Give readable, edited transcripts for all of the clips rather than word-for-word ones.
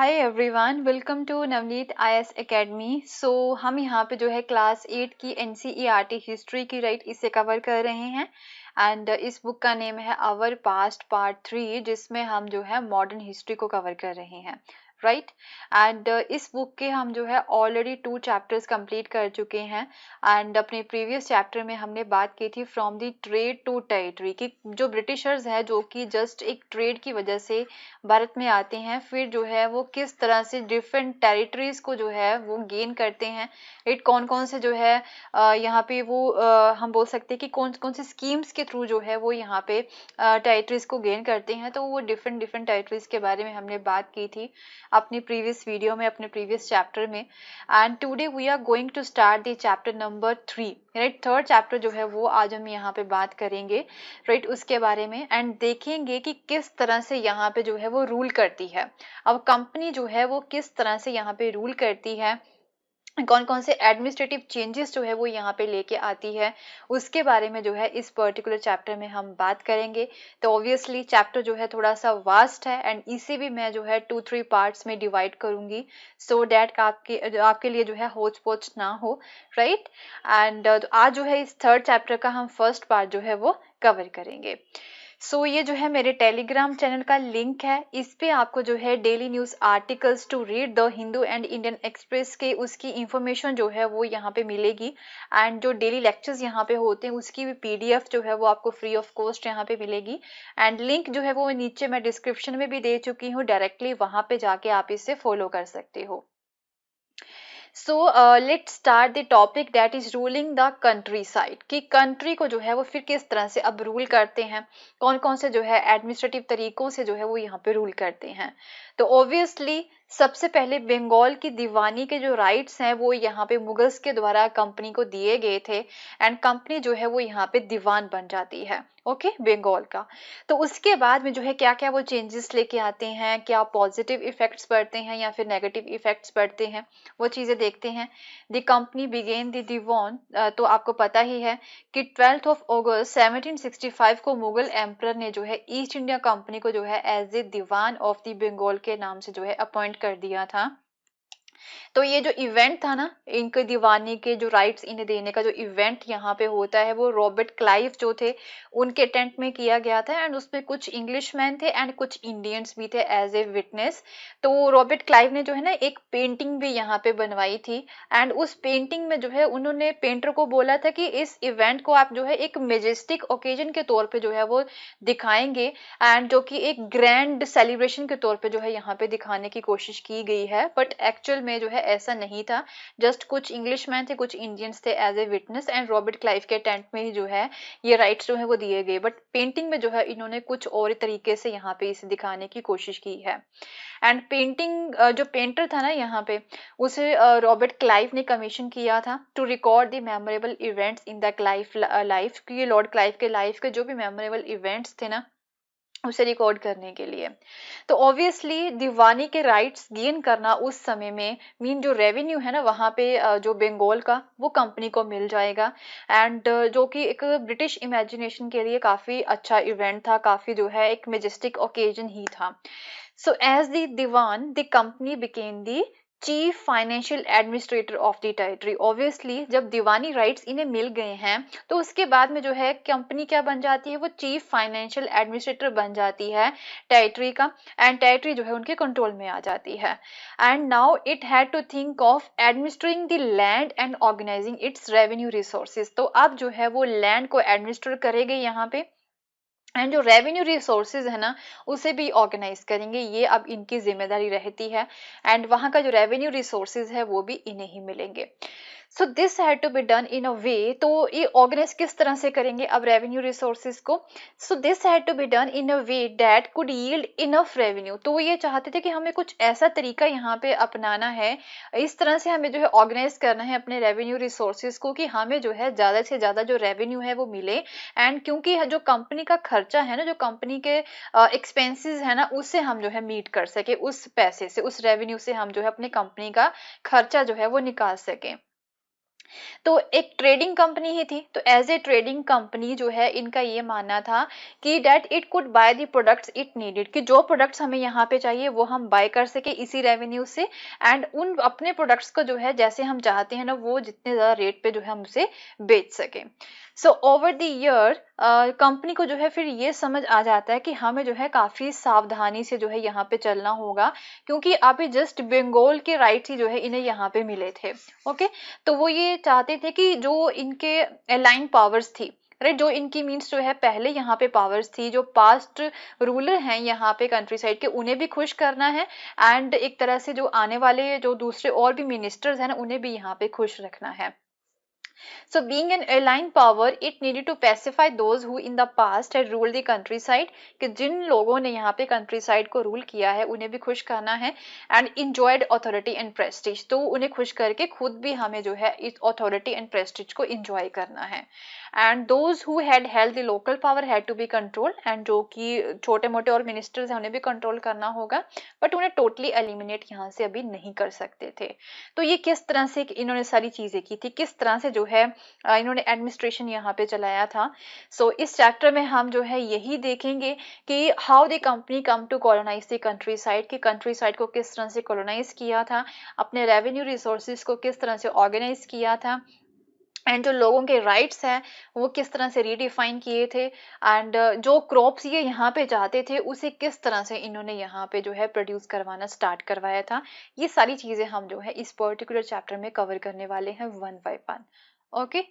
Hi everyone, welcome to Navneet IAS academy. हम यहाँ पे जो है क्लास 8 की एनसीईआरटी हिस्ट्री की इसे कवर कर रहे हैं। एंड इस बुक का नेम है आवर पास्ट पार्ट 3, जिसमें हम जो है मॉडर्न हिस्ट्री को कवर कर रहे हैं। राइट। एंड इस बुक के हम जो है ऑलरेडी 2 चैप्टर्स कंप्लीट कर चुके हैं। एंड अपने प्रीवियस चैप्टर में हमने बात की थी from the trade to territory, कि जो ब्रिटिशर्स है जो कि जस्ट एक ट्रेड की वजह से भारत में आते हैं, फिर जो है वो किस तरह से डिफरेंट टेरिटरीज को जो है वो गेन करते हैं। इट कौन कौन से जो है यहाँ पे वो हम बोल सकते हैं कि कौन कौन से स्कीम्स के थ्रू जो है वो यहाँ पे टेरिटरीज को गेन करते हैं। तो वो डिफरेंट डिफरेंट टेरिटरीज के बारे में हमने बात की थी अपनी प्रीवियस वीडियो में, अपने प्रीवियस चैप्टर में। And today we are going to start the chapter number 3, right. Third chapter जो है वो आज हम यहाँ पे बात करेंगे, राइट, उसके बारे में। एंड देखेंगे कि किस तरह से यहाँ पे जो है वो रूल करती है। अब कंपनी जो है वो किस तरह से यहाँ पे रूल करती है, कौन कौन से एडमिनिस्ट्रेटिव चेंजेस जो है वो यहाँ पे लेके आती है, उसके बारे में जो है इस पर्टिकुलर चैप्टर में हम बात करेंगे। तो ऑब्वियसली चैप्टर जो है थोड़ा सा वास्ट है एंड इसे भी मैं जो है 2-3 पार्ट्स में डिवाइड करूंगी, सो डैट आपके लिए जो है होच पोच ना हो, राइट। एंड आज जो है इस थर्ड चैप्टर का हम फर्स्ट पार्ट जो है वो कवर करेंगे। ये जो है मेरे टेलीग्राम चैनल का लिंक है, इस पे आपको जो है daily news articles to read the Hindu and Indian express के उसकी इंफॉर्मेशन जो है वो यहाँ पे मिलेगी। एंड जो डेली लेक्चर्स यहाँ पे होते हैं उसकी भी पीडीएफ जो है वो आपको फ्री ऑफ कॉस्ट यहाँ पे मिलेगी। एंड लिंक जो है वो नीचे मैं डिस्क्रिप्शन में भी दे चुकी हूँ, डायरेक्टली वहां पे जाके आप इसे फॉलो कर सकते हो। Let's start the topic that is ruling the countryside, कि कंट्री को जो है वो फिर किस तरह से अब रूल करते हैं, कौन कौन से जो है एडमिनिस्ट्रेटिव तरीकों से जो है वो यहाँ पे रूल करते हैं। तो ऑब्वियसली सबसे पहले बंगाल की दीवानी के जो राइट्स हैं वो यहाँ पे मुगल्स के द्वारा कंपनी को दिए गए थे। एंड कंपनी जो है वो यहाँ पे दीवान बन जाती है, ओके, बंगाल का। तो उसके बाद में जो है क्या क्या वो चेंजेस लेके आते हैं, क्या पॉजिटिव इफेक्ट्स पड़ते हैं या फिर नेगेटिव इफेक्ट्स पड़ते हैं, वो चीजें देखते हैं। द कंपनी बिगेन द दीवान, तो आपको पता ही है कि 12 अगस्त 1765 को मुगल एम्परर ने जो है ईस्ट इंडिया कंपनी को जो है as a diwan of the Bengal के नाम से जो है अपॉइंट कर दिया था। तो ये जो इवेंट था ना, इनके दीवानी के जो राइट्स इन्हें देने का जो इवेंट यहाँ पे होता है वो रॉबर्ट क्लाइव जो थे उनके टेंट में किया गया था। एंड उसमें कुछ इंग्लिशमैन थे एंड कुछ इंडियंस भी थे एज ए विटनेस। तो रॉबर्ट क्लाइव ने जो है ना एक पेंटिंग भी यहाँ पे बनवाई थी। एंड उस पेंटिंग में जो है उन्होंने पेंटर को बोला था कि इस इवेंट को आप जो है एक मेजेस्टिक ओकेजन के तौर पे जो है वो दिखाएंगे, एंड जो कि एक ग्रैंड सेलिब्रेशन के तौर पे जो है यहाँ पे दिखाने की कोशिश की गई है। बट एक्चुअल में जो है ऐसा नहीं था, जस्ट कुछ इंग्लिशमैन थे, कुछ इंडियंस थे as a witness, and Robert Clive के टेंट में ही जो है ये राइट्स जो है वो दिए गए। बट पेंटिंग में जो है इन्होंने कुछ और तरीके से यहाँ पे इसे दिखाने की कोशिश की है। एंड पेंटिंग जो पेंटर था ना यहाँ पे, उसे रॉबर्ट क्लाइव ने कमीशन किया था to record the memorable events in the Clive life, कि ये लॉर्ड क्लाइव के लाइफ के जो भी मेमोरेबल इवेंट्स थे ना उसे रिकॉर्ड करने के लिए। तो ऑब्वियसली दीवानी के राइट्स गेन करना उस समय में मीन जो रेवेन्यू है ना वहाँ पे जो बंगाल का वो कंपनी को मिल जाएगा। एंड जो कि एक ब्रिटिश इमेजिनेशन के लिए काफी अच्छा इवेंट था, काफी जो है एक मेजेस्टिक ओकेजन ही था। So as the Diwan, the company became the chief financial administrator of the territory. Obviously जब दीवानी राइट्स इन्हें मिल गए हैं तो उसके बाद में जो है कंपनी क्या बन जाती है, वो चीफ फाइनेंशियल एडमिनिस्ट्रेटर बन जाती है टेरिटरी का। एंड टेरिटरी जो है उनके कंट्रोल में आ जाती है। And now it had to think of administering the land and organising its revenue resources. तो अब जो है वो लैंड को एडमिनिस्टर करेंगे यहाँ पे, एंड जो रेवेन्यू रिसोर्सेज है ना उसे भी ऑर्गेनाइज करेंगे, ये अब इनकी जिम्मेदारी रहती है। एंड वहां का जो रेवेन्यू रिसोर्सेज है वो भी इन्हें ही मिलेंगे। So this had to be done in a way, तो ये ऑर्गेनाइज किस तरह से करेंगे अब रेवेन्यू रिसोर्सेज को। So this had to be done in a way that could yield enough revenue. तो वो ये चाहते थे कि हमें कुछ ऐसा तरीका यहाँ पे अपनाना है, इस तरह से हमें जो है ऑर्गेनाइज करना है अपने रेवेन्यू रिसोर्सेज को, कि हमें जो है ज्यादा से ज्यादा जो रेवेन्यू है वो मिले। एंड क्योंकि जो कंपनी का खर्चा है ना, जो कंपनी के एक्सपेंसेस है ना, उससे हम जो है मीट कर सके, उस पैसे से, उस रेवेन्यू से हम जो है अपनी कंपनी का खर्चा जो है वो निकाल सके। तो एक ट्रेडिंग कंपनी ही थी, तो एज ए ट्रेडिंग कंपनी जो है इनका ये मानना था कि that it could buy the products it needed, कि जो प्रोडक्ट्स हमें यहाँ पे चाहिए वो हम बाय कर सके इसी रेवेन्यू से, एंड उन अपने प्रोडक्ट्स को जो है जैसे हम चाहते हैं ना वो जितने ज़्यादा रेट पे जो है हम उसे बेच सकें। So over the year company को जो है फिर ये समझ आ जाता है कि हमें जो है काफ़ी सावधानी से जो है यहाँ पे चलना होगा, क्योंकि अभी जस्ट बंगाल के राइट्स ही जो है इन्हें यहाँ पे मिले थे। ओके, तो वो ये चाहते थे कि जो इनके अलाइन पावर्स थी, राइट, जो इनकी मीन्स जो है पहले यहाँ पे पावर्स थी, जो पास्ट रूलर हैं यहाँ पे कंट्री साइड के, उन्हें भी खुश करना है, एंड एक तरह से जो आने वाले जो दूसरे और भी मिनिस्टर्स हैं ना उन्हें भी यहाँ पे खुश रखना है। So being an allied power, it needed to pacify those who in the past had ruled the countryside, कि जिन लोगों ने यहाँ पे countryside को रूल किया है उन्हें भी खुश करना है, and enjoyed authority and prestige, तो उन्हें खुश करके खुद भी हमें जो है इस authority and prestige को enjoy करना है। And those who had held the local power had to be controlled, and जो कि छोटे मोटे और मिनिस्टर्स हैं उन्हें भी कंट्रोल करना होगा, बट उन्हें टोटली एलिमिनेट यहाँ से अभी नहीं कर सकते थे। तो ये किस तरह से इन्होंने सारी चीजें की थी, किस तरह से जो है इन्होंने एडमिनिस्ट्रेशन यहाँ पे चलाया था। सो इस चैप्टर में हम जो है यही देखेंगे कि how the company come to colonise the countryside, कि कंट्री साइड को किस तरह से कॉलोनाइज किया था, अपने रेवेन्यू रिसोर्सेज को किस तरह से ऑर्गेनाइज किया था, एंड जो लोगों के राइट्स हैं वो किस तरह से रीडिफाइन किए थे, एंड जो क्रॉप्स ये यहाँ पे चाहते थे उसे किस तरह से इन्होंने यहाँ पे जो है प्रोड्यूस करवाना स्टार्ट करवाया था। ये सारी चीज़ें हम जो है इस पर्टिकुलर चैप्टर में कवर करने वाले हैं वन बाय वन। ओके,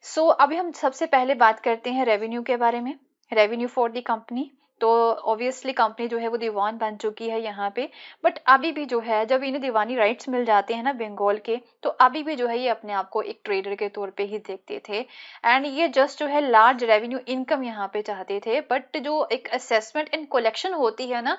सो अभी हम सबसे पहले बात करते हैं रेवेन्यू के बारे में, रेवेन्यू फॉर द कंपनी। तो ऑब्वियसली कंपनी जो है वो दीवान बन चुकी है यहाँ पे, बट अभी भी जो है जब इन्हें दीवानी राइट्स मिल जाते हैं ना बंगाल के, तो अभी भी जो है ये अपने आप को एक ट्रेडर के तौर पे ही देखते थे, एंड ये जस्ट जो है लार्ज रेवेन्यू इनकम यहाँ पे चाहते थे, बट जो एक असेसमेंट एंड कलेक्शन होती है ना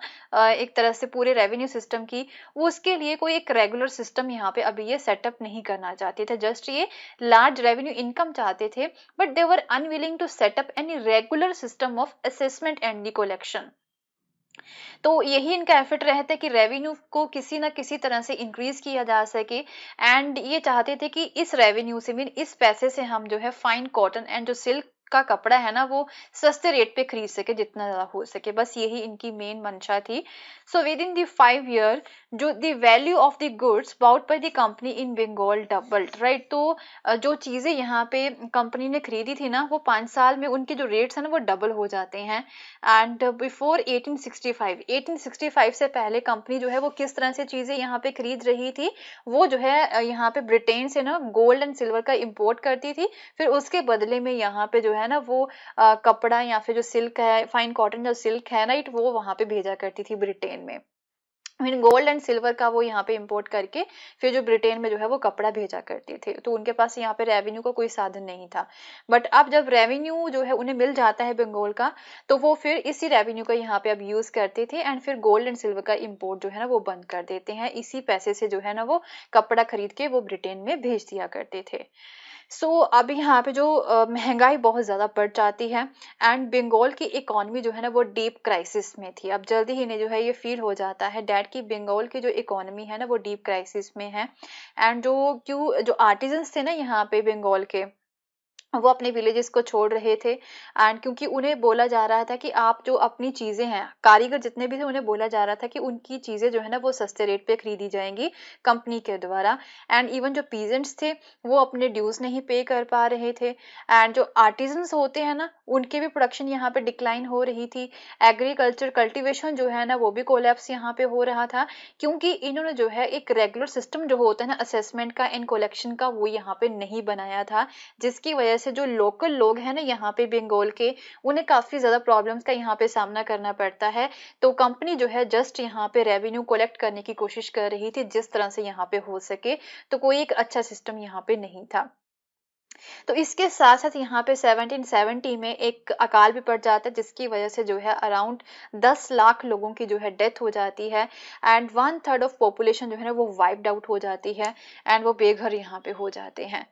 एक तरह से पूरे रेवेन्यू सिस्टम की, वो उसके लिए कोई एक रेगुलर सिस्टम यहाँ पे अभी ये सेटअप नहीं करना चाहते थे, जस्ट ये लार्ज रेवेन्यू इनकम चाहते थे, but they were unwilling to set up any regular system of assessment and the collection. तो यही इनका एफर्ट रहता है कि रेवेन्यू को किसी ना किसी तरह से इंक्रीज किया जा सके, एंड ये चाहते थे कि इस रेवेन्यू से मीन इस पैसे से हम जो है फाइन कॉटन एंड जो सिल्क का कपड़ा है ना वो सस्ते रेट पे खरीद सके जितना ज्यादा हो सके, बस यही इनकी मेन मंशा थी। So within the 5 year जो the value of the goods bought by the company in Bengal doubled, right, तो जो चीजें यहाँ पे कंपनी ने खरीदी थी ना वो 5 साल में उनके जो रेट्स हैं ना वो डबल हो जाते हैं। एंड बिफोर 1865 से पहले कंपनी जो है वो किस तरह से चीजें यहाँ पे खरीद रही थी, वो जो है यहाँ पे ब्रिटेन से ना गोल्ड एंड सिल्वर का इंपोर्ट करती थी, फिर उसके बदले में यहाँ पे जो है ना वो कपड़ा या फिर जो सिल्क है, फाइन कॉटन जो सिल्क है ना वो वहां पे भेजा करती थी ब्रिटेन में, मीन गोल्ड एंड सिल्वर का वो यहाँ पे इंपोर्ट करके फिर जो ब्रिटेन में जो है वो कपड़ा भेजा करते थे, तो उनके पास यहाँ पे रेवेन्यू का कोई साधन नहीं था। बट अब जब रेवेन्यू जो है उन्हें मिल जाता है बंगाल का, तो वो फिर इसी रेवेन्यू का यहाँ पे अब यूज करते थे, एंड फिर गोल्ड एंड सिल्वर का इंपोर्ट जो है ना वो बंद कर देते हैं, इसी पैसे से जो है ना वो कपड़ा खरीद के वो ब्रिटेन में भेज दिया करते थे। सो अब यहाँ पे जो महंगाई बहुत ज़्यादा बढ़ जाती है, एंड बंगाल की इकोनॉमी जो है ना वो डीप क्राइसिस में थी। अब जल्दी ही ने जो है ये फील हो जाता है डैड की बंगाल की जो इकोनॉमी है ना वो डीप क्राइसिस में है, एंड जो आर्टिजन्स थे ना यहाँ पे बंगाल के, वो अपने विलेजेस को छोड़ रहे थे, एंड क्योंकि उन्हें बोला जा रहा था कि आप जो अपनी चीज़ें हैं, कारीगर जितने भी थे उन्हें बोला जा रहा था कि उनकी चीज़ें जो है ना वो सस्ते रेट पे खरीदी जाएंगी कंपनी के द्वारा, एंड इवन जो पीजेंट्स थे वो अपने ड्यूज नहीं पे कर पा रहे थे, एंड जो आर्टिजन्स होते हैं ना उनके भी प्रोडक्शन यहाँ पे डिक्लाइन हो रही थी, एग्रीकल्चर कल्टिवेशन जो है ना वो भी कोलैप्स यहाँ पे हो रहा था, क्योंकि इन्होंने जो है एक रेगुलर सिस्टम जो होता है ना असेसमेंट का एंड कलेक्शन का वो यहाँ पे नहीं बनाया था, जिसकी वजह से जो लोकल लोग हैं ना यहाँ पे बंगाल के, उन्हें काफी ज्यादा प्रॉब्लम्स का यहाँ पे सामना करना पड़ता है। तो कंपनी जो है जस्ट यहाँ पे रेवेन्यू कलेक्ट करने की कोशिश कर रही थी जिस तरह से यहाँ पे हो सके, तो कोई एक अच्छा सिस्टम यहाँ पे नहीं था। तो इसके साथ साथ यहाँ पे 1770 में एक अकाल भी पड़ जाता है, जिसकी वजह से जो है अराउंड 10 लाख लोगों की जो है डेथ हो जाती है, एंड 1/3 ऑफ पॉपुलेशन जो है ना वो वाइप्ड आउट हो जाती है, एंड वो बेघर यहाँ पे हो जाते हैं।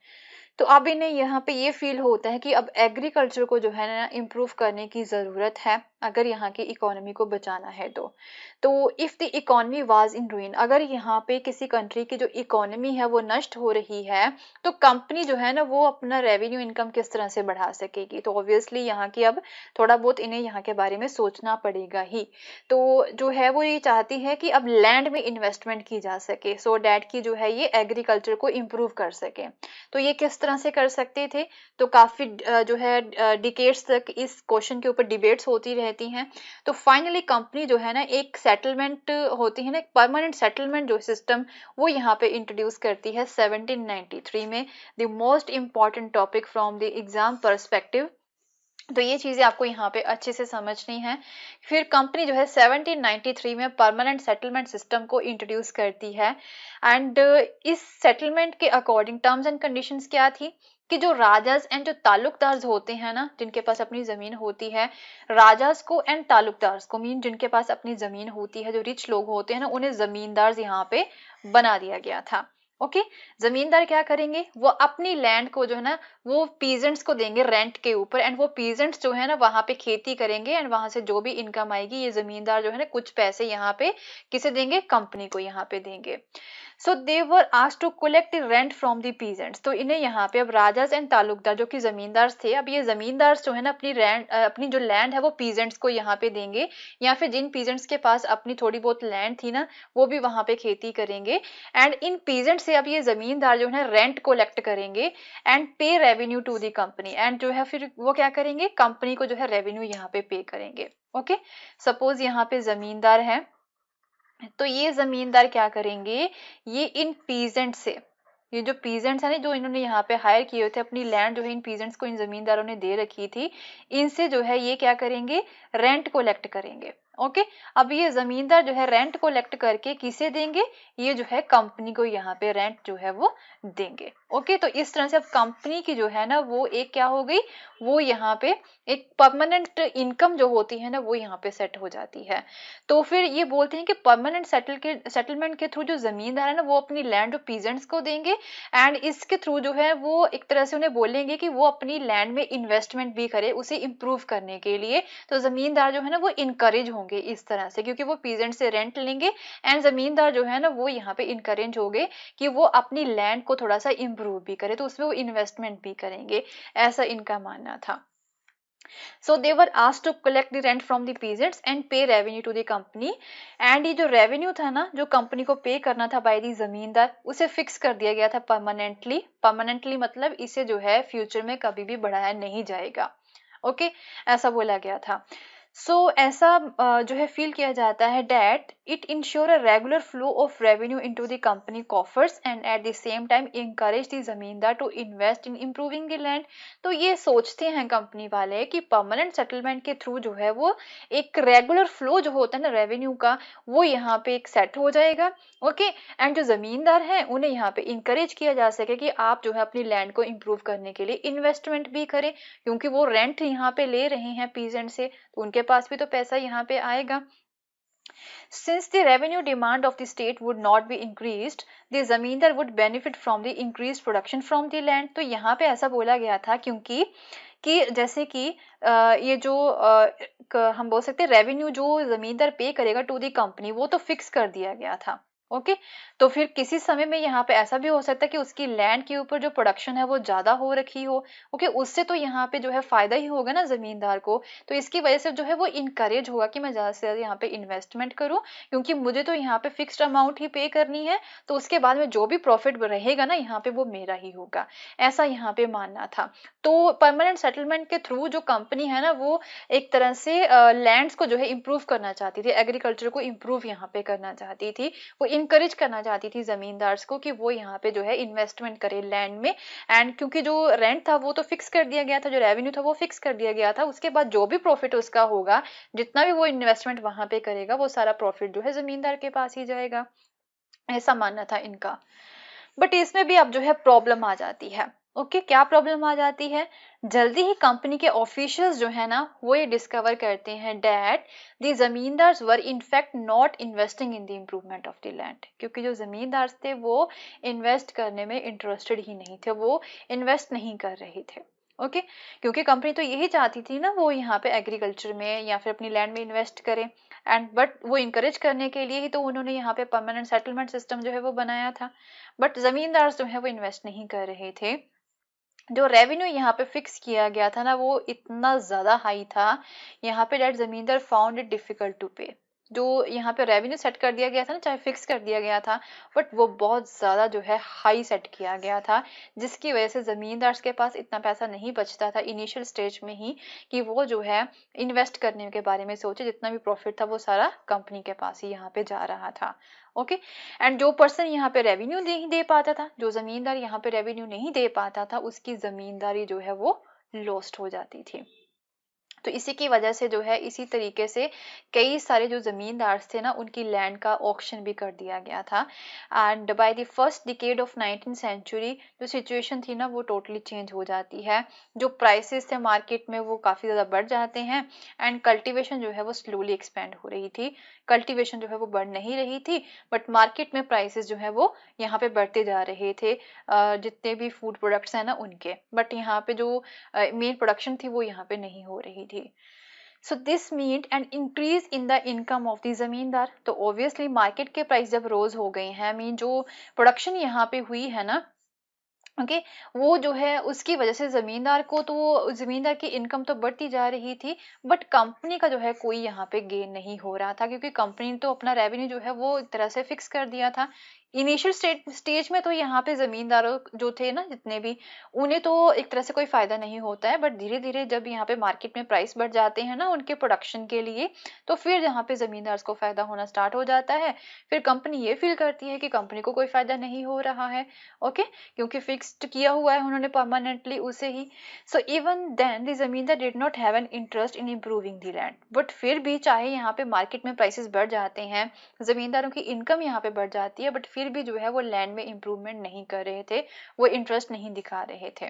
तो अब इन्हें यहाँ पे ये फील होता है कि अब एग्रीकल्चर को जो है ना इम्प्रूव करने की ज़रूरत है, अगर यहाँ की इकोनॉमी को बचाना है तो if the economy was in रूइन, अगर यहाँ पे किसी कंट्री की जो इकोनॉमी है वो नष्ट हो रही है, तो कंपनी जो है ना वो अपना रेवेन्यू इनकम किस तरह से बढ़ा सकेगी। तो ऑब्वियसली यहाँ की अब थोड़ा बहुत इन्हें यहाँ के बारे में सोचना पड़ेगा ही। तो जो है वो ये चाहती है कि अब लैंड में इन्वेस्टमेंट की जा सके, सो डैट की जो है ये एग्रीकल्चर को इम्प्रूव कर सके। तो ये किस तरह से कर सकते थे, तो काफी जो है डिकेड्स तक इस क्वेश्चन के ऊपर डिबेट्स होती रहती हैं। तो फाइनली कंपनी जो है ना एक सेटलमेंट होती है ना, एक परमानेंट सेटलमेंट जो सिस्टम वो यहाँ पे इंट्रोड्यूस करती है 1793 में। The most important topic from the exam perspective. तो ये चीजें आपको यहाँ पे अच्छे से समझनी है। फिर कंपनी जो है 1793 में परमानेंट सेटलमेंट सिस्टम को इंट्रोड्यूस करती है। एंड इस सेटलमेंट के अकॉर्डिंग टर्म्स एंड कंडीशंस क्या थी कि जो राजास एंड जो तालुकदार होते हैं ना, जिनके पास अपनी जमीन होती है, राजास को एंड तालुकदार को मीन जिनके पास अपनी जमीन होती है, जो रिच लोग होते हैं ना, उन्हें जमींदार यहाँ पे बना दिया गया था। ओके जमींदार क्या करेंगे, वो अपनी लैंड को जो है ना वो पीजेंट्स को देंगे रेंट के ऊपर, एंड वो पीजेंट्स जो है ना वहां पे खेती करेंगे, एंड वहां से जो भी इनकम आएगी ये जमींदार जो है ना कुछ पैसे यहाँ पे किसे देंगे, कंपनी को यहाँ पे देंगे। So they were asked to collect the rent from the peasants. तो इन्हें यहाँ पे अब राजास एंड तालुकदार जो कि जमींदार थे, अब ये जमींदार जो है ना अपनी रेंट अपनी जो लैंड है वो पीजेंट्स को यहाँ पे देंगे, या फिर जिन पीजेंट्स के पास अपनी थोड़ी बहुत लैंड थी ना वो भी वहां पे खेती करेंगे। एंड इन पीजेंट से अब ये जमींदार जो है रेंट कलेक्ट करेंगे and pay revenue to the company, and जो है फिर वो क्या करेंगे, कंपनी को जो है रेवेन्यू यहाँ पे करेंगे। ओके सपोज यहाँ पे जमींदार है, तो ये जमींदार क्या करेंगे, ये इन पीजेंट से, ये जो पीजेंट्स है ना जो इन्होंने यहाँ पे हायर किए थे, अपनी लैंड जो है इन पीजेंट्स को इन जमींदारों ने दे रखी थी, इनसे जो है ये क्या करेंगे, रेंट कलेक्ट करेंगे। ओके अब ये जमींदार जो है रेंट कलेक्ट करके किसे देंगे, ये जो है कंपनी को यहाँ पे रेंट जो है वो देंगे। ओके तो इस तरह से अब कंपनी की जो है ना वो एक क्या हो गई, वो यहाँ पे एक परमानेंट इनकम जो होती है ना वो यहाँ पे सेट हो जाती है। तो फिर ये बोलते हैं कि परमानेंट सेटलमेंट के थ्रू जो जमींदार है ना वो अपनी लैंड जो पीजेंट्स को देंगे, एंड इसके थ्रू जो है वो एक तरह से उन्हें बोलेंगे कि वो अपनी लैंड में इन्वेस्टमेंट भी करे उसे इम्प्रूव करने के लिए। तो जमींदार जो है ना वो इनकरेज होंगे इस तरह से, क्योंकि वो पीजेंट से रेंट लेंगे, एंड जमींदार जो है ना वो यहाँ पे इनकरेज हो गए कि वो अपनी लैंड को थोड़ा सा इम्प्रूव भी करे, तो उसमें वो इन्वेस्टमेंट भी करेंगे, ऐसा इनका मानना था। So they were asked to collect the rent from the peasants and pay revenue to the company. And ये जो रेवेन्यू था ना जो कंपनी को पे करना था बाय दी जमींदार, उसे फिक्स कर दिया गया था परमानेंटली। परमानेंटली मतलब इसे जो है फ्यूचर में कभी भी बढ़ाया नहीं जाएगा। ओके ऐसा बोला गया था। सो ऐसा जो है फील किया जाता है that it ensure a regular flow of revenue into the company coffers and at the same time encourage the zamindar to invest in improving the land. तो ये सोचते हैं कंपनी वाले कि परमानेंट सेटलमेंट के थ्रू जो है वो एक रेगुलर फ्लो जो होता है ना रेवेन्यू का वो यहाँ पे एक सेट हो जाएगा। ओके एंड जो जमींदार हैं उन्हें यहाँ पे इंकरेज किया जा सके कि आप जो है अपनी लैंड को इम्प्रूव करने के लिए इन्वेस्टमेंट भी करें, क्योंकि वो रेंट यहाँ पे ले रहे हैं पीजेंट से, तो उनके पास भी तो पैसा यहाँ पे आएगा। Since the revenue demand of the state would not be increased, the zamindar would benefit from the increased production from the land। तो यहाँ पे ऐसा बोला गया था क्योंकि कि जैसे कि ये जो हम बोल सकते हैं रेवेन्यू जो जमींदार पे करेगा टू दी कंपनी वो तो फिक्स कर दिया गया था। ओके तो फिर किसी समय में यहाँ पे ऐसा भी हो सकता है कि उसकी लैंड के ऊपर जो प्रोडक्शन है वो ज्यादा हो रखी हो। ओके उससे तो यहाँ पे जो है फायदा ही होगा ना जमींदार को, तो इसकी वजह से जो है वो इनकरेज होगा कि मैं ज्यादा से ज्यादा यहाँ पे इन्वेस्टमेंट करूँ, क्योंकि मुझे तो यहाँ पे फिक्स्ड अमाउंट ही पे करनी है, तो उसके बाद में जो भी प्रॉफिट रहेगा ना यहाँ पे वो मेरा ही होगा, ऐसा यहाँ पे मानना था। तो परमानेंट सेटलमेंट के थ्रू जो कंपनी है ना वो एक तरह से लैंड्स को जो है इम्प्रूव करना चाहती थी, एग्रीकल्चर को इम्प्रूव यहाँ पे करना चाहती थी, वो इंकरेज करना चाहती थी जमींदार्स को कि वो यहाँ पे जो है इन्वेस्टमेंट करे लैंड में। एंड क्योंकि जो रेंट था वो तो फिक्स कर दिया गया था, जो रेवेन्यू था वो फिक्स कर दिया गया था, उसके बाद जो भी प्रॉफिट उसका होगा, जितना भी वो इन्वेस्टमेंट वहां पे करेगा वो सारा प्रॉफिट जो है जमींदार के पास ही जाएगा, ऐसा मानना था इनका। बट इसमें भी अब जो है प्रॉब्लम आ जाती है। ओके क्या प्रॉब्लम आ जाती है, जल्दी ही कंपनी के ऑफिशियल्स जो है ना वो ये डिस्कवर करते हैं that the zamindars were in fact not investing in the improvement of the land, क्योंकि जो जमींदार थे वो इन्वेस्ट करने में इंटरेस्टेड ही नहीं थे, वो इन्वेस्ट नहीं कर रहे थे। ओके, क्योंकि कंपनी तो यही चाहती थी ना वो यहाँ पे एग्रीकल्चर में या फिर अपनी लैंड में इन्वेस्ट करें, एंड बट वो इंकरेज करने के लिए ही तो उन्होंने यहाँ पे परमानेंट सेटलमेंट सिस्टम जो है वो बनाया था। बट जमींदार जो है वो इन्वेस्ट नहीं कर रहे थे। जो रेवेन्यू यहाँ पे फिक्स किया गया था ना वो इतना ज्यादा हाई था, यहाँ पे डेट जमींदार फाउंड इट डिफिकल्ट टू पे। जो यहाँ पे रेवेन्यू सेट कर दिया गया था ना, चाहे फिक्स कर दिया गया था, बट वो बहुत ज्यादा जो है हाई सेट किया गया था, जिसकी वजह से जमींदार के पास इतना पैसा नहीं बचता था इनिशियल स्टेज में ही कि वो जो है इन्वेस्ट करने के बारे में सोचे। जितना भी प्रॉफिट था वो सारा कंपनी के पास ही यहाँ पे जा रहा था। ओके, एंड जो पर्सन यहाँ पे रेवेन्यू नहीं दे पाता था, जो जमींदार यहाँ पे रेवेन्यू नहीं दे पाता था, उसकी जमींदारी जो है वो लॉस्ट हो जाती थी। तो इसी की वजह से जो है इसी तरीके से कई सारे जो जमींदार थे ना उनकी लैंड का ऑक्शन भी कर दिया गया था। And by the first decade of 19th century जो सिचुएशन थी ना वो टोटली चेंज हो जाती है। जो प्राइसेस थे मार्केट में वो काफी ज्यादा बढ़ जाते हैं, एंड कल्टीवेशन जो है वो स्लोली एक्सपेंड हो रही थी। कल्टीवेशन जो है वो बढ़ नहीं रही थी, बट मार्केट में प्राइसेस जो है वो यहाँ पे बढ़ते जा रहे थे, जितने भी फूड प्रोडक्ट्स हैं ना उनके। बट यहाँ पे जो मेन प्रोडक्शन थी वो यहाँ पे नहीं हो रही थी। So this mean an increase in the income of the जमींदार। तो ऑब्वियसली मार्केट के प्राइस जब रोज हो गए हैं, मीन जो प्रोडक्शन यहाँ पे हुई है ना, ओके, वो जो है उसकी वजह से जमींदार को तो वो जमींदार की इनकम तो बढ़ती जा रही थी, बट कंपनी का जो है कोई यहाँ पे गेन नहीं हो रहा था, क्योंकि कंपनी ने तो अपना रेवेन्यू जो है वो एक तरह से फिक्स कर दिया था। इनिशियल स्टेज में तो यहाँ पे जमींदारों जो थे ना जितने भी, उन्हें तो एक तरह से कोई फायदा नहीं होता है, बट धीरे धीरे जब यहाँ पे मार्केट में प्राइस बढ़ जाते हैं ना उनके प्रोडक्शन के लिए, तो फिर यहाँ पे जमींदार को फायदा होना स्टार्ट हो जाता है। फिर कंपनी ये फील करती है कि कंपनी को कोई फायदा नहीं हो रहा है। ओके, क्योंकि फिक्स्ड किया हुआ है उन्होंने परमानेंटली उसे ही। सो इवन देन द जमींदार did not have an interest in improving the land. But फिर भी चाहे यहाँ पे मार्केट में प्राइसेस बढ़ जाते हैं, जमींदारों की इनकम यहाँ पे बढ़ जाती है, बट फिर भी जो है वो लैंड में इम्प्रूवमेंट नहीं कर रहे थे, वो इंटरेस्ट नहीं दिखा रहे थे।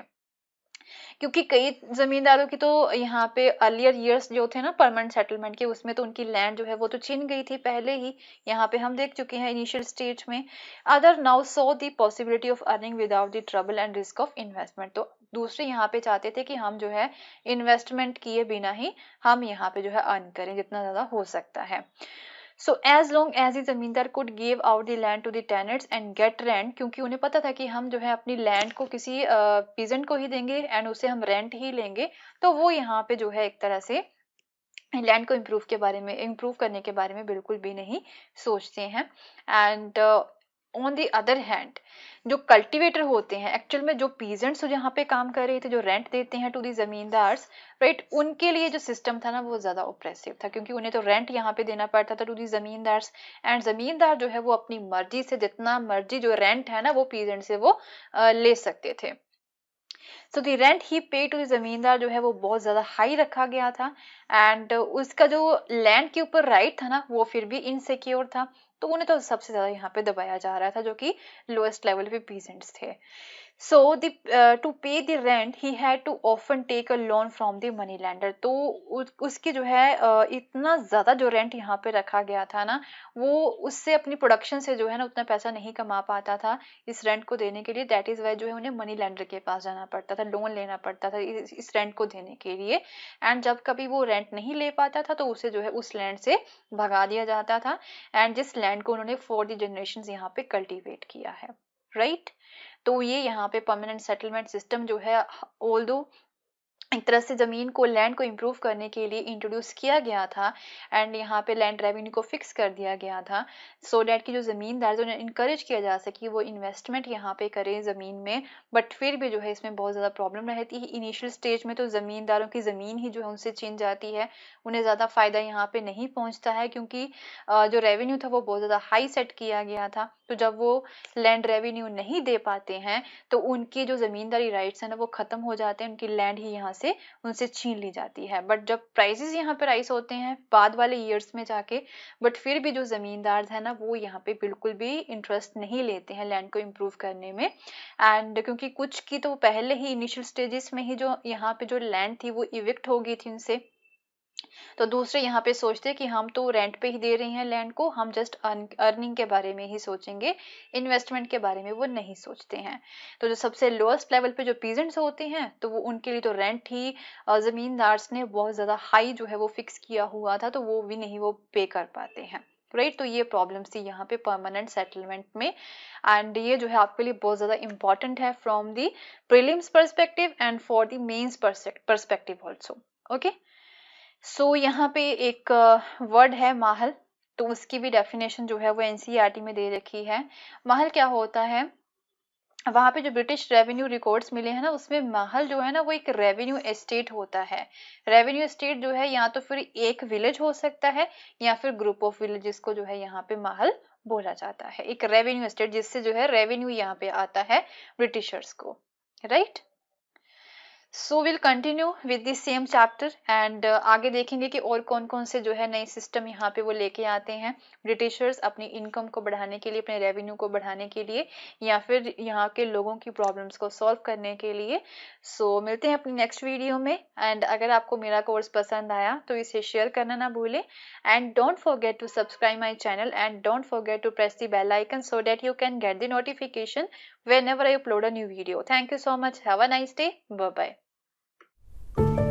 क्योंकि कई जमींदारों की तो यहाँ पे अर्लियर ईयर्स जो थे ना परमानेंट सेटलमेंट के, उसमें तो उनकी लैंड जो है वो तो छीन गई थी पहले ही। यहाँ पे हम देख चुके हैं इनिशियल स्टेज में। Other now so the possibility of earning without the trouble and risk of investment. तो दूसरे यहाँ पे चाहते थे कि हम जो है इन्वेस्टमेंट किए बिना ही हम यहाँ पे जो है अर्न करें जितना ज्यादा हो सकता है। So as long as the zamindar could give out the land to the tenants and get rent, क्योंकि उन्हें पता था कि हम जो है अपनी लैंड को किसी पीजेंट को ही देंगे एंड उसे हम रेंट ही लेंगे, तो वो यहाँ पे जो है एक तरह से लैंड को इम्प्रूव करने के बारे में बिल्कुल भी नहीं सोचते हैं। And on the other hand जो कल्टीवेटर होते हैं, एक्चुअल में जो पीजेंट्स जहाँ पे काम कर रहे थे, जो रेंट देते हैं टू दी जमींदार्स, राइट, उनके लिए जो सिस्टम था ना वो ज्यादा ऑप्रेसिव था, क्योंकि उन्हें तो रेंट यहाँ पे देना पड़ता था टू दी जमींदार्स, एंड जमींदार जो है वो अपनी मर्जी से जितना मर्जी जो रेंट है ना वो पीजेंट से वो ले सकते थे। सो द रेंट ही पे टू द जमींदार जो है वो बहुत ज्यादा हाई रखा गया था, एंड उसका जो लैंड के ऊपर राइट था ना वो फिर भी इनसिक्योर था, तो उन्हें तो सबसे ज्यादा यहाँ पे दबाया जा रहा था, जो कि लोएस्ट लेवल पे पीजेंट्स थे। So to pay the rent he had to often take a loan from the money lender। तो उसकी जो है इतना ज्यादा जो रेंट यहाँ पे रखा गया था ना, वो उससे अपनी प्रोडक्शन से जो है ना उतना पैसा नहीं कमा पाता था इस रेंट को देने के लिए। दैट इज वाई जो है उन्हें मनी लेंडर के पास जाना पड़ता था, लोन लेना पड़ता था इस रेंट को देने के लिए। एंड जब कभी वो रेंट नहीं ले पाता था तो उसे जो है उस लैंड से भगा दिया जाता था, एंड जिस लैंड को उन्होंने फॉर द जनरेशन यहाँ पे कल्टीवेट किया है, राइट। तो ये यहाँ पे परमानेंट सेटलमेंट सिस्टम जो है, ऑल्दो एक तरह से जमीन को लैंड को इम्प्रूव करने के लिए इंट्रोड्यूस किया गया था, एंड यहाँ पे लैंड रेवेन्यू को फिक्स कर दिया गया था, सो डैट की जो जमींदार जो इनकरेज किया जा सके वो इन्वेस्टमेंट यहाँ पे करें जमीन में। बट फिर भी जो है इसमें बहुत ज्यादा प्रॉब्लम रहती है। इनिशियल स्टेज में तो जमींदारों की जमीन ही जो है उनसे छीन जाती है, उन्हें ज्यादा फायदा यहाँ पे नहीं पहुंचता है, क्योंकि जो रेवेन्यू था वो बहुत ज्यादा हाई सेट किया गया था। तो जब वो लैंड रेवेन्यू नहीं दे पाते हैं तो उनकी जो जमींदारी राइट्स है ना वो खत्म हो जाते हैं, उनकी लैंड ही यहाँ से उनसे छीन ली जाती है। बट जब प्राइसेस यहाँ पे राइज होते हैं बाद वाले ईयर्स में जाके, बट फिर भी जो जमींदार है ना वो यहाँ पे बिल्कुल भी इंटरेस्ट नहीं लेते हैं लैंड को इम्प्रूव करने में। एंड क्योंकि कुछ की तो पहले ही इनिशियल स्टेजेस में ही जो यहाँ पे जो लैंड थी वो इविक्ट हो गई थी उनसे, तो दूसरे यहाँ पे सोचते हैं कि हम तो रेंट पे ही दे रहे हैं लैंड को, हम जस्ट अर्निंग के बारे में ही सोचेंगे, इन्वेस्टमेंट के बारे में वो नहीं सोचते हैं। तो जो सबसे लोएस्ट लेवल पे जो पीजेंट्स होते हैं तो वो उनके लिए तो रेंट ही जमींदार्स ने बहुत ज्यादा हाई जो है वो फिक्स किया हुआ था, तो वो भी नहीं वो पे कर पाते हैं, राइट। तो ये प्रॉब्लम्स थी यहाँ पे परमानेंट सेटलमेंट में, एंड ये जो है आपके लिए बहुत ज्यादा इंपॉर्टेंट है from the prelims perspective and for the mains perspective also. Okay, so यहाँ पे एक वर्ड है महल, तो उसकी भी डेफिनेशन जो है वो एनसीईआरटी में दे रखी है। महल क्या होता है, वहां पे जो ब्रिटिश रेवेन्यू रिकॉर्ड्स मिले हैं ना, उसमें महल जो है ना वो एक रेवेन्यू एस्टेट होता है। रेवेन्यू एस्टेट जो है या तो फिर एक विलेज हो सकता है या फिर ग्रुप ऑफ विलेजेस को जो है यहाँ पे महल बोला जाता है, एक रेवेन्यू एस्टेट जिससे जो है रेवेन्यू यहाँ पे आता है ब्रिटिशर्स को, right. So will continue with this same chapter and आगे देखेंगे कि और कौन कौन से जो है नए सिस्टम यहाँ पे वो लेके आते हैं ब्रिटिशर्स अपनी इनकम को बढ़ाने के लिए, अपने रेवेन्यू को बढ़ाने के लिए, या फिर यहाँ के लोगों की प्रॉब्लम्स को सॉल्व करने के लिए। सो मिलते हैं अपनी नेक्स्ट वीडियो में, एंड अगर आपको मेरा कोर्स पसंद आया तो इसे शेयर करना ना भूलें, and don't forget to subscribe my channel and don't forget to press the bell icon so that you can get the notification whenever I upload a new video. Thank you so much. Have a nice day. Bye bye.